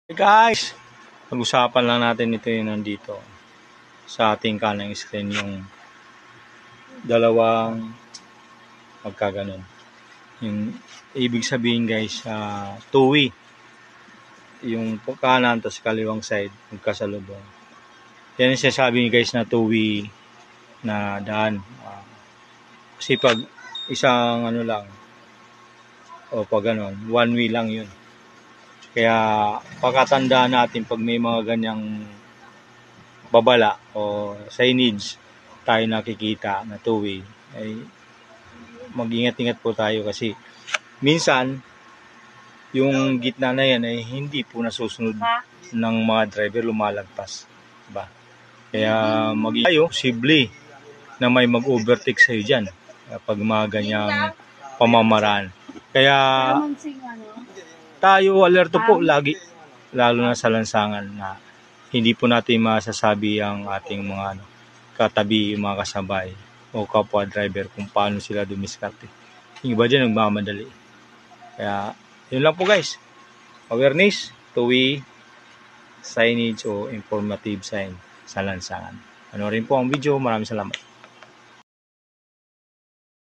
Hey guys, pag-usapan lang natin ito yung nandito sa ating kanang screen, yung dalawang magkaganon. Yung ibig sabihin guys, two-way. Yung kanan tapos kaliwang side magkasalubong. Yan yung sinasabi guys na two-way na daan. Kasi pag isang ano lang o pag ganon, one way lang yun. Kaya pagkatandaan natin pag may mga ganyang babala o signage tayo nakikita na two-way, ay mag-ingat-ingat po tayo kasi minsan yung gitna na yan ay hindi po nasusunod ng mga driver, lumalagpas, diba? Kaya mag-ingat tayo, posible na may mag-overtake sa'yo dyan pag mga ganyang pamamaraan. Kaya tayo alerto po lagi, lalo na sa lansangan, na hindi po natin masasabi ang ating mga katabi, mga kasabay o kapwa driver kung paano sila dumiskarte. Yung iba dyan nagmamadali. Kaya yun lang po guys, awareness, two-way signage o informative sign sa lansangan. Ano rin po ang video. Maraming salamat.